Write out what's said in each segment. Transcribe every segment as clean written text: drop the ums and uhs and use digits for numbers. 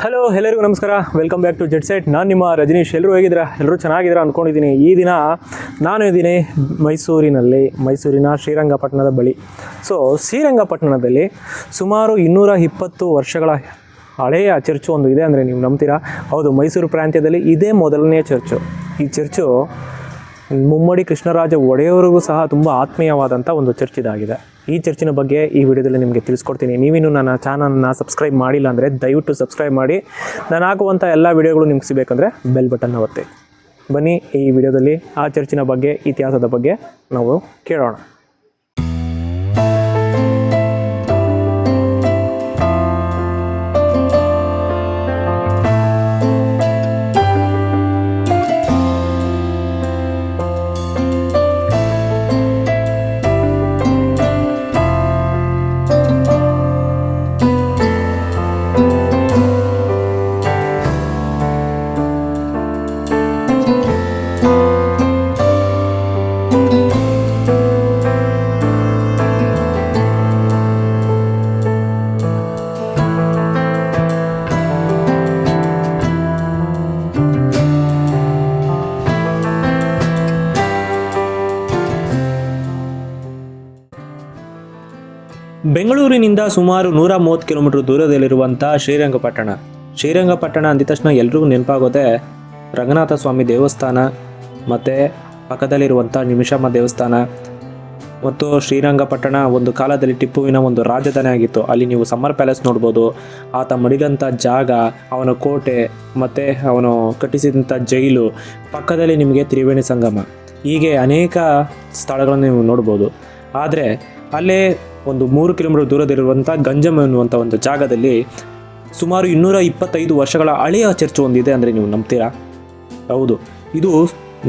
Hello ಎಲ್ಲರಿಗೂ ನಮಸ್ಕಾರ, welcome back to Jet Set. ನಾನು ನಿಮ್ಮ ರಜನೀಶ್. ಎಲ್ಲರೂ ಹೇಗಿದ್ದೀರಾ? ಎಲ್ಲರೂ ಚೆನ್ನಾಗಿದ್ದೀರಾ ಅಂದ್ಕೊಂಡಿದ್ದೀನಿ. ಈ ದಿನ ನಾನು ಇದ್ದೀನಿ ಮೈಸೂರಿನ ಶ್ರೀರಂಗಪಟ್ಟಣದ ಬಳಿ. ಶ್ರೀರಂಗಪಟ್ಟಣದಲ್ಲಿ ಸುಮಾರು 220 ವರ್ಷಗಳ ಹಳೆಯ ಚರ್ಚು ಒಂದು ಇದೆ ಅಂದರೆ ನೀವು ನಂಬ್ತೀರಾ? ಹೌದು, ಮೈಸೂರು ಪ್ರಾಂತ್ಯದಲ್ಲಿ ಇದೇ ಮೊದಲನೇ ಚರ್ಚು. ಈ ಚರ್ಚು ಮುಮ್ಮಡಿ ಕೃಷ್ಣರಾಜ ಒಡೆಯವರಿಗೂ ಸಹ ತುಂಬ ಆತ್ಮೀಯವಾದಂಥ ಒಂದು ಚರ್ಚ್ ಇದಾಗಿದೆ. ಈ ಚರ್ಚಿನ ಬಗ್ಗೆ ಈ ವಿಡಿಯೋದಲ್ಲಿ ನಿಮಗೆ ತಿಳಿಸ್ಕೊಡ್ತೀನಿ. ನೀವಿನ್ನೂ ನನ್ನ ಚಾನಲ್ನ ಸಬ್ಸ್ಕ್ರೈಬ್ ಮಾಡಿಲ್ಲ ಅಂದರೆ ದಯವಿಟ್ಟು ಸಬ್ಸ್ಕ್ರೈಬ್ ಮಾಡಿ. ನಾನು ಹಾಕುವಂಥ ಎಲ್ಲ ವಿಡಿಯೋಗಳು ನಿಮ್ಗೆ ಸಿಗಬೇಕಂದ್ರೆ ಬೆಲ್ ಬಟನ್ನ ಒತ್ತಿ. ಬನ್ನಿ, ಈ ವಿಡಿಯೋದಲ್ಲಿ ಆ ಚರ್ಚಿನ ಬಗ್ಗೆ, ಇತಿಹಾಸದ ಬಗ್ಗೆ ನಾವು ಕೇಳೋಣ. ಬೆಂಗಳೂರಿನಿಂದ ಸುಮಾರು 130 ಕಿಲೋಮೀಟರ್ ದೂರದಲ್ಲಿರುವಂಥ ಶ್ರೀರಂಗಪಟ್ಟಣ ಅಂದಿದ ತಕ್ಷಣ ಎಲ್ರಿಗೂ ನೆನಪಾಗೋದೆ ರಂಗನಾಥ ಸ್ವಾಮಿ ದೇವಸ್ಥಾನ, ಮತ್ತು ಪಕ್ಕದಲ್ಲಿರುವಂಥ ನಿಮಿಷಮ್ಮ ದೇವಸ್ಥಾನ. ಮತ್ತು ಶ್ರೀರಂಗಪಟ್ಟಣ ಒಂದು ಕಾಲದಲ್ಲಿ ಟಿಪ್ಪುವಿನ ಒಂದು ರಾಜಧಾನಿ ಆಗಿತ್ತು. ಅಲ್ಲಿ ನೀವು ಸಮ್ಮರ್ ಪ್ಯಾಲೇಸ್ ನೋಡ್ಬೋದು, ಆತ ಮಡಿದಂಥ ಜಾಗ, ಅವನ ಕೋಟೆ, ಮತ್ತು ಅವನು ಕಟ್ಟಿಸಿದಂಥ ಜೈಲು, ಪಕ್ಕದಲ್ಲಿ ನಿಮಗೆ ತ್ರಿವೇಣಿ ಸಂಗಮ, ಹೀಗೆ ಅನೇಕ ಸ್ಥಳಗಳನ್ನು ನೀವು ನೋಡ್ಬೋದು. ಆದರೆ ಅಲ್ಲೇ ಒಂದು 3 ಕಿಲೋಮೀಟರ್ ದೂರದಲ್ಲಿರುವಂಥ ಗಂಜಮ್ ಎನ್ನುವಂಥ ಒಂದು ಜಾಗದಲ್ಲಿ ಸುಮಾರು 225 ವರ್ಷಗಳ ಹಳೆಯ ಚರ್ಚ್ ಒಂದಿದೆ ಅಂದರೆ ನೀವು ನಂಬ್ತೀರಾ? ಹೌದು, ಇದು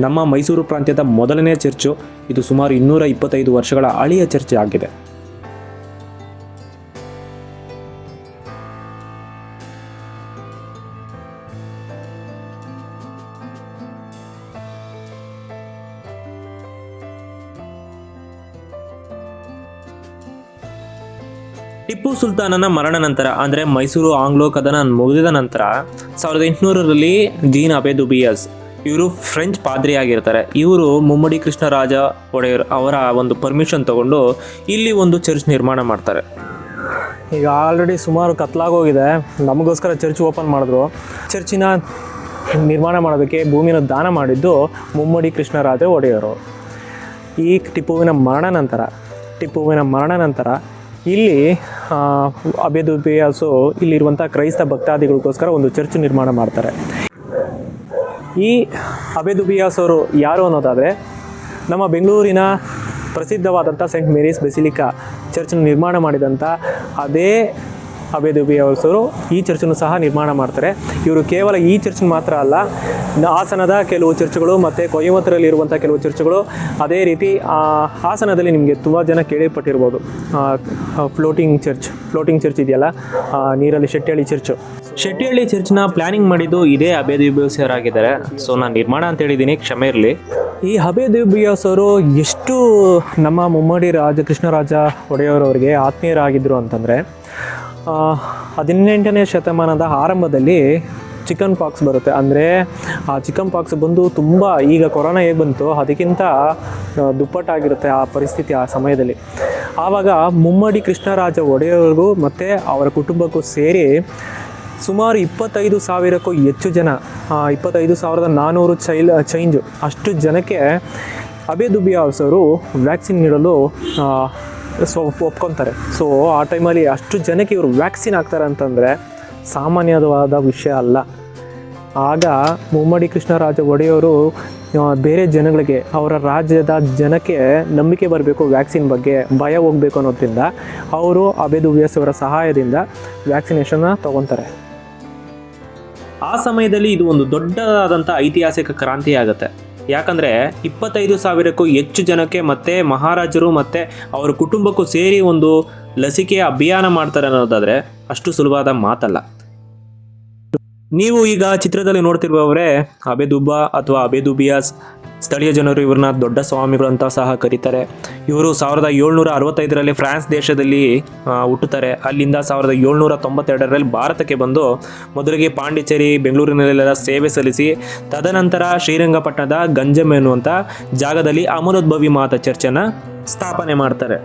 ನಮ್ಮ ಮೈಸೂರು ಪ್ರಾಂತ್ಯದ ಮೊದಲನೇ ಚರ್ಚು. ಇದು ಸುಮಾರು 225 ವರ್ಷಗಳ ಹಳೆಯ ಚರ್ಚ್ ಆಗಿದೆ. ಟಿಪ್ಪು ಸುಲ್ತಾನನ ಮರಣ ನಂತರ ಅಂದರೆ ಮೈಸೂರು ಆಂಗ್ಲೋ ಕದನ ಮುಗಿದ ನಂತರ 1800ರಲ್ಲಿ ಜೀನ್ ಅಬೆದುಬಿಯಾಸ್ ಇವರು ಫ್ರೆಂಚ್ ಪಾದ್ರಿಯಾಗಿರ್ತಾರೆ. ಇವರು ಮುಮ್ಮಡಿ ಕೃಷ್ಣರಾಜ ಒಡೆಯರ್ ಅವರ ಒಂದು ಪರ್ಮಿಷನ್ ತಗೊಂಡು ಇಲ್ಲಿ ಒಂದು ಚರ್ಚ್ ನಿರ್ಮಾಣ ಮಾಡ್ತಾರೆ. ಈಗ ಆಲ್ರೆಡಿ ಸುಮಾರು ಕತ್ಲಾಗೋಗಿದೆ, ನಮಗೋಸ್ಕರ ಚರ್ಚ್ ಓಪನ್ ಮಾಡಿದ್ರು. ಚರ್ಚಿನ ನಿರ್ಮಾಣ ಮಾಡೋದಕ್ಕೆ ಭೂಮಿನ ದಾನ ಮಾಡಿದ್ದು ಮುಮ್ಮಡಿ ಕೃಷ್ಣರಾಜ ಒಡೆಯರು. ಈ ಟಿಪ್ಪುವಿನ ಮರಣ ನಂತರ ಇಲ್ಲಿ ಅಬೆದುಬಿಯಾಸು ಇಲ್ಲಿರುವಂಥ ಕ್ರೈಸ್ತ ಭಕ್ತಾದಿಗಳಿಗೋಸ್ಕರ ಒಂದು ಚರ್ಚ್ ನಿರ್ಮಾಣ ಮಾಡ್ತಾರೆ. ಈ ಅಬೆದುಬಿಯಾಸ್ ಅವರು ಯಾರು ಅನ್ನೋದಾದರೆ, ನಮ್ಮ ಬೆಂಗಳೂರಿನ ಪ್ರಸಿದ್ಧವಾದಂಥ ಸೆಂಟ್ ಮೇರೀಸ್ ಬೆಸಿಲಿಕಾ ಚರ್ಚನ್ನು ನಿರ್ಮಾಣ ಮಾಡಿದಂಥ ಅದೇ ಅಬೆದುಬಿಯಾಸ್ ಅವರು ಈ ಚರ್ಚನ್ನು ಸಹ ನಿರ್ಮಾಣ ಮಾಡ್ತಾರೆ. ಇವರು ಕೇವಲ ಈ ಚರ್ಚ್ ಮಾತ್ರ ಅಲ್ಲ, ಹಾಸನದ ಕೆಲವು ಚರ್ಚ್ಗಳು ಮತ್ತು ಕೊಯಮತ್ತೂರಲ್ಲಿರುವಂಥ ಕೆಲವು ಚರ್ಚ್ಗಳು, ಅದೇ ರೀತಿ ಹಾಸನದಲ್ಲಿ ನಿಮಗೆ ತುಂಬ ಜನ ಕೇಳಿಪಟ್ಟಿರ್ಬೋದು ಫ್ಲೋಟಿಂಗ್ ಚರ್ಚ್ ಇದೆಯಲ್ಲ, ನೀರಲ್ಲಿ ಶೆಟ್ಟಿಹಳ್ಳಿ ಚರ್ಚ್ನ ಪ್ಲ್ಯಾನಿಂಗ್ ಮಾಡಿದ್ದು ಇದೇ ಅಬೆದುಬಿಯಾಸ್ ಅವರಾಗಿದ್ದಾರೆ. ಸೊ ನಾನು ನಿರ್ಮಾಣ ಅಂತ ಹೇಳಿದ್ದೀನಿ, ಕ್ಷಮೆ ಇರಲಿ. ಈ ಅಬೆದುಬಿಯಾಸ್ ಅವರು ಎಷ್ಟು ನಮ್ಮ ಮುಮ್ಮಡಿ ಕೃಷ್ಣರಾಜ ಒಡೆಯವರವರಿಗೆ ಆತ್ಮೀಯರಾಗಿದ್ದರು ಅಂತಂದರೆ, 18ನೇ ಶತಮಾನದ ಆರಂಭದಲ್ಲಿ ಚಿಕನ್ ಪಾಕ್ಸ್ ಬರುತ್ತೆ. ಅಂದರೆ ಆ ಚಿಕನ್ ಪಾಕ್ಸ್ ಬಂದು ತುಂಬ, ಈಗ ಕೊರೋನಾ ಹೇಗೆ ಬಂತು ಅದಕ್ಕಿಂತ ದುಪ್ಪಟ್ಟಾಗಿರುತ್ತೆ ಆ ಪರಿಸ್ಥಿತಿ ಆ ಸಮಯದಲ್ಲಿ. ಆವಾಗ ಮುಮ್ಮಡಿ ಕೃಷ್ಣರಾಜ ಒಡೆಯವರಿಗೂ ಮತ್ತು ಅವರ ಕುಟುಂಬಕ್ಕೂ ಸೇರಿ ಸುಮಾರು 25,000ಕ್ಕೂ ಹೆಚ್ಚು ಜನ, 25,400 ಚೇಂಜ್ ಅಷ್ಟು ಜನಕ್ಕೆ ಅಬೆದುಬಿಯಾಸ್ ಅವರು ವ್ಯಾಕ್ಸಿನ್ ನೀಡಲು ಒಪ್ಕೊತಾರೆ. ಸೊ ಆ ಟೈಮಲ್ಲಿ ಅಷ್ಟು ಜನಕ್ಕೆ ಇವರು ವ್ಯಾಕ್ಸಿನ್ ಹಾಕ್ತಾರೆ ಅಂತಂದರೆ ಸಾಮಾನ್ಯವಾದ ವಿಷಯ ಅಲ್ಲ. ಆಗ ಮುಮ್ಮಡಿ ಕೃಷ್ಣರಾಜ ಒಡೆಯವರು ಬೇರೆ ಜನಗಳಿಗೆ, ಅವರ ರಾಜ್ಯದ ಜನಕ್ಕೆ ನಂಬಿಕೆ ಬರಬೇಕು, ವ್ಯಾಕ್ಸಿನ್ ಬಗ್ಗೆ ಭಯ ಹೋಗಬೇಕು ಅನ್ನೋದ್ರಿಂದ ಅವರು ಅಬೆದುಬಿಯಾಸ್ ಅವರ ಸಹಾಯದಿಂದ ವ್ಯಾಕ್ಸಿನೇಷನ್ನ ತಗೊತಾರೆ. ಆ ಸಮಯದಲ್ಲಿ ಇದು ಒಂದು ದೊಡ್ಡದಾದಂಥ ಐತಿಹಾಸಿಕ ಕ್ರಾಂತಿ ಆಗುತ್ತೆ. ಯಾಕಂದರೆ 25,000ಕ್ಕೂ ಹೆಚ್ಚು ಜನಕ್ಕೆ ಮತ್ತು ಮಹಾರಾಜರು ಮತ್ತು ಅವರ ಕುಟುಂಬಕ್ಕೂ ಸೇರಿ ಒಂದು ಲಸಿಕೆಯ ಅಭಿಯಾನ ಮಾಡ್ತಾರೆ ಅನ್ನೋದಾದರೆ ಅಷ್ಟು ಸುಲಭವಾದ ಮಾತಲ್ಲ. ನೀವು ಈಗ ಚಿತ್ರದಲ್ಲಿ ನೋಡ್ತಿರುವವರೇ ಅಬೆದುಬಿಯಾಸ್ ಸ್ಥಳೀಯ ಜನರು ಇವ್ರನ್ನ ದೊಡ್ಡ ಸ್ವಾಮಿಗಳು ಅಂತ ಸಹ ಕರೀತಾರೆ. ಇವರು 1765ರಲ್ಲಿ ಫ್ರಾನ್ಸ್ ದೇಶದಲ್ಲಿ ಹುಟ್ಟುತ್ತಾರೆ. ಅಲ್ಲಿಂದ 1792ರಲ್ಲಿ ಭಾರತಕ್ಕೆ ಬಂದು ಮೊದಲಿಗೆ ಪಾಂಡಿಚೇರಿ, ಬೆಂಗಳೂರಿನಲ್ಲೆಲ್ಲ ಸೇವೆ ಸಲ್ಲಿಸಿ ತದನಂತರ ಶ್ರೀರಂಗಪಟ್ಟಣದ ಗಂಜಮ್ ಎನ್ನುವಂಥ ಜಾಗದಲ್ಲಿ ಅಮರೋದ್ಭವಿ ಮಾತಾ ಚರ್ಚನ್ನು ಸ್ಥಾಪನೆ ಮಾಡ್ತಾರೆ.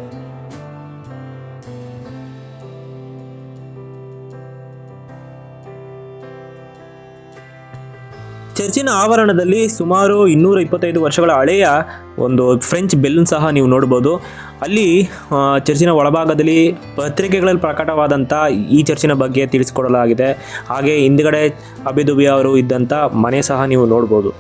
ಚರ್ಚಿನ ಆವರಣದಲ್ಲಿ ಸುಮಾರು 225 ವರ್ಷಗಳ ಹಳೆಯ ಒಂದು ಫ್ರೆಂಚ್ ಬೆಲ್ಲನ್ನು ಸಹ ನೀವು ನೋಡ್ಬೋದು. ಅಲ್ಲಿ ಚರ್ಚಿನ ಒಳಭಾಗದಲ್ಲಿ ಪತ್ರಿಕೆಗಳಲ್ಲಿ ಪ್ರಕಟವಾದಂಥ ಈ ಚರ್ಚಿನ ಬಗ್ಗೆ ತಿಳಿಸಿಕೊಡಲಾಗಿದೆ. ಹಾಗೆ ಹಿಂದ್ಗಡೆ ಅಬೆದುಬಿಯಾ ಅವರು ಇದ್ದಂಥ ಮನೆ ಸಹ ನೀವು ನೋಡ್ಬೋದು.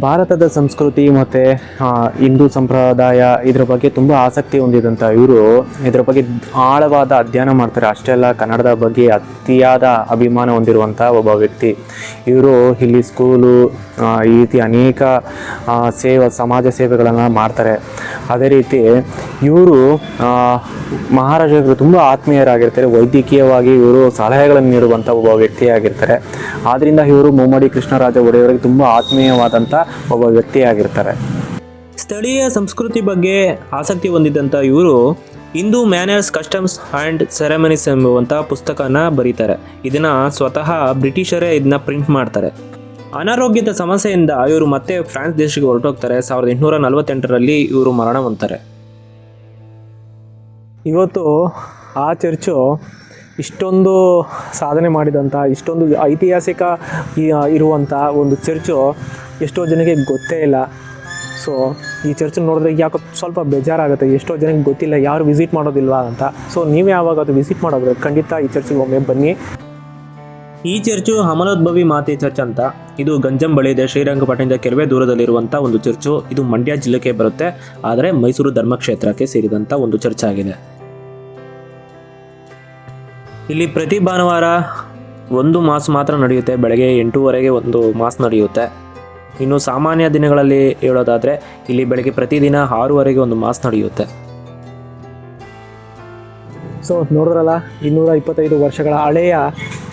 ಭಾರತದ ಸಂಸ್ಕೃತಿ ಮತ್ತು ಹಿಂದೂ ಸಂಪ್ರದಾಯ ಇದರ ಬಗ್ಗೆ ತುಂಬ ಆಸಕ್ತಿ ಹೊಂದಿದಂಥ ಇವರು ಇದರ ಬಗ್ಗೆ ಆಳವಾದ ಅಧ್ಯಯನ ಮಾಡ್ತಾರೆ. ಅಷ್ಟೇ ಅಲ್ಲ, ಕನ್ನಡದ ಬಗ್ಗೆ ಅತಿಯಾದ ಅಭಿಮಾನ ಹೊಂದಿರುವಂಥ ಒಬ್ಬ ವ್ಯಕ್ತಿ ಇವರು. ಇಲ್ಲಿ ಸ್ಕೂಲು ಈ ರೀತಿ ಅನೇಕ ಸಮಾಜ ಸೇವೆಗಳನ್ನು ಮಾಡ್ತಾರೆ. ಅದೇ ರೀತಿ ಇವರು ಮಹಾರಾಜರು ತುಂಬ ಆತ್ಮೀಯರಾಗಿರ್ತಾರೆ. ವೈದ್ಯಕೀಯವಾಗಿ ಇವರು ಸಲಹೆಗಳನ್ನು ನೀಡುವಂಥ ಒಬ್ಬ ವ್ಯಕ್ತಿಯಾಗಿರ್ತಾರೆ. ಆದ್ದರಿಂದ ಇವರು ಮುಮ್ಮಡಿ ಕೃಷ್ಣರಾಜ ಒಡೆಯವರಿಗೆ ತುಂಬ ಆತ್ಮೀಯವಾದಂಥ ಒಬ್ಬ ವ್ಯಕ್ತಿಯಾಗಿರ್ತಾರೆ. ಸ್ಥಳೀಯ ಸಂಸ್ಕೃತಿ ಬಗ್ಗೆ ಆಸಕ್ತಿ ಹೊಂದಿದ್ದಂಥ ಇವರು Hindu manners, customs and ceremonies ಎಂಬುವಂಥ ಪುಸ್ತಕನ ಬರೀತಾರೆ. ಇದನ್ನು ಸ್ವತಃ ಬ್ರಿಟಿಷರೇ ಇದನ್ನ ಪ್ರಿಂಟ್ ಮಾಡ್ತಾರೆ. ಅನಾರೋಗ್ಯದ ಸಮಸ್ಯೆಯಿಂದ ಇವರು ಮತ್ತೆ ಫ್ರಾನ್ಸ್ ದೇಶಕ್ಕೆ ಹೊರಟೋಗ್ತಾರೆ. 1848ರಲ್ಲಿ ಇವರು ಮರಣ ಹೊಂದ್ತಾರೆ. ಇವತ್ತು ಆ ಚರ್ಚು ಇಷ್ಟೊಂದು ಸಾಧನೆ ಮಾಡಿದಂಥ, ಇಷ್ಟೊಂದು ಐತಿಹಾಸಿಕ ಇರುವಂಥ ಒಂದು ಚರ್ಚು ಎಷ್ಟೋ ಜನಕ್ಕೆ ಗೊತ್ತೇ ಇಲ್ಲ. ಸೊ ಈ ಚರ್ಚನ್ನು ನೋಡಿದ್ರೆ ಯಾಕೋ ಸ್ವಲ್ಪ ಬೇಜಾರಾಗುತ್ತೆ. ಎಷ್ಟೋ ಜನಕ್ಕೆ ಗೊತ್ತಿಲ್ಲ, ಯಾರು ವಿಸಿಟ್ ಮಾಡೋದಿಲ್ವಾ ಅಂತ. ಸೊ ನೀವು ಯಾವಾಗ ಅದು ವಿಸಿಟ್ ಮಾಡೋದ್ರೆ ಖಂಡಿತ ಈ ಚರ್ಚಿಗೆ ಒಮ್ಮೆ ಬನ್ನಿ. ಈ ಚರ್ಚು ಅಮರೋದ್ಭವಿ ಮಾತೆ ಚರ್ಚ್ ಅಂತ. ಇದು ಗಂಜಮ್ ಬಳಿ ಇದೆ. ಶ್ರೀರಂಗಪಟ್ಟಣದಿಂದ ಕೆಲವೇ ದೂರದಲ್ಲಿರುವಂಥ ಒಂದು ಚರ್ಚು. ಇದು ಮಂಡ್ಯ ಜಿಲ್ಲೆಗೆ ಬರುತ್ತೆ, ಆದರೆ ಮೈಸೂರು ಧರ್ಮಕ್ಷೇತ್ರಕ್ಕೆ ಸೇರಿದಂಥ ಒಂದು ಚರ್ಚ್ ಆಗಿದೆ. ಇಲ್ಲಿ ಪ್ರತಿ ಭಾನುವಾರ ಒಂದು ಮಾಸ್ ಮಾತ್ರ ನಡೆಯುತ್ತೆ. ಬೆಳಗ್ಗೆ 8:30ಗೆ ಒಂದು ಮಾಸ್ ನಡೆಯುತ್ತೆ. ಇನ್ನು ಸಾಮಾನ್ಯ ದಿನಗಳಲ್ಲಿ ಹೇಳೋದಾದರೆ ಇಲ್ಲಿ ಬೆಳಗ್ಗೆ ಪ್ರತಿದಿನ 6:30ಗೆ ಒಂದು ಮಾಸ್ ನಡೆಯುತ್ತೆ. ಸೊ ನೋಡಿದ್ರಲ್ಲ, 225 ವರ್ಷಗಳ ಹಳೆಯ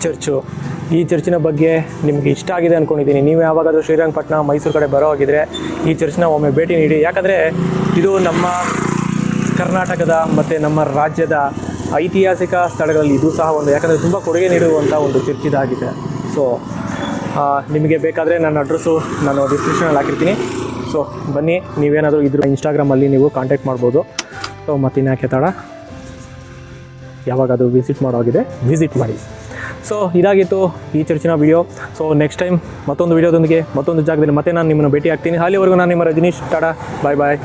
ಚರ್ಚು. ಈ ಚರ್ಚಿನ ಬಗ್ಗೆ ನಿಮಗೆ ಇಷ್ಟ ಆಗಿದೆ ಅಂದ್ಕೊಂಡಿದ್ದೀನಿ. ನೀವು ಯಾವಾಗಾದರೂ ಶ್ರೀರಂಗಪಟ್ಟಣ, ಮೈಸೂರು ಕಡೆ ಬರೋ ಹೋಗಿದ್ರೆ ಈ ಚರ್ಚ್ನ ಒಮ್ಮೆ ಭೇಟಿ ನೀಡಿ. ಯಾಕಂದರೆ ಇದು ನಮ್ಮ ಕರ್ನಾಟಕದ ಮತ್ತು ನಮ್ಮ ರಾಜ್ಯದ ಐತಿಹಾಸಿಕ ಸ್ಥಳಗಳಲ್ಲಿ ಇದು ಸಹ ಒಂದು. ಯಾಕಂದರೆ ತುಂಬ ಕೊಡುಗೆ ನೀಡುವಂಥ ಒಂದು ಚರ್ಚ್ ಇದಾಗಿದೆ. ಸೊ ನಿಮಗೆ ಬೇಕಾದರೆ ನನ್ನ ಅಡ್ರೆಸ್ಸು ನಾನು ಡಿಸ್ಕ್ರಿಪ್ಷನಲ್ಲಿ ಹಾಕಿರ್ತೀನಿ. ಸೊ ಬನ್ನಿ, ನೀವೇನಾದರೂ ಇದ್ರ ಇನ್ಸ್ಟಾಗ್ರಾಮಲ್ಲಿ ನೀವು ಕಾಂಟ್ಯಾಕ್ಟ್ ಮಾಡ್ಬೋದು. ಸೊ ಮತ್ತಿನ್ಯಾಕೆ ತಡ, ಯಾವಾಗಾದರೂ ವಿಸಿಟ್ ಮಾಡೋಗಿದೆ ವಿಸಿಟ್ ಮಾಡಿ. ಸೊ ಇದಾಗಿತ್ತು ಈ ಚರ್ಚಿನ ವಿಡಿಯೋ. ಸೊ ನೆಕ್ಸ್ಟ್ ಟೈಮ್ ಮತ್ತೊಂದು ವಿಡಿಯೋದೊಂದಿಗೆ ಮತ್ತೊಂದು ಜಾಗದಲ್ಲಿ ಮತ್ತೆ ನಾನು ನಿಮ್ಮನ್ನು ಭೇಟಿ ಆಗ್ತೀನಿ. ಅಲ್ಲಿವರೆಗೂ ನಾನು ನಿಮ್ಮ ರಜನೀಶ್. ಟಾಡಾ, ಬಾಯ್ ಬಾಯ್.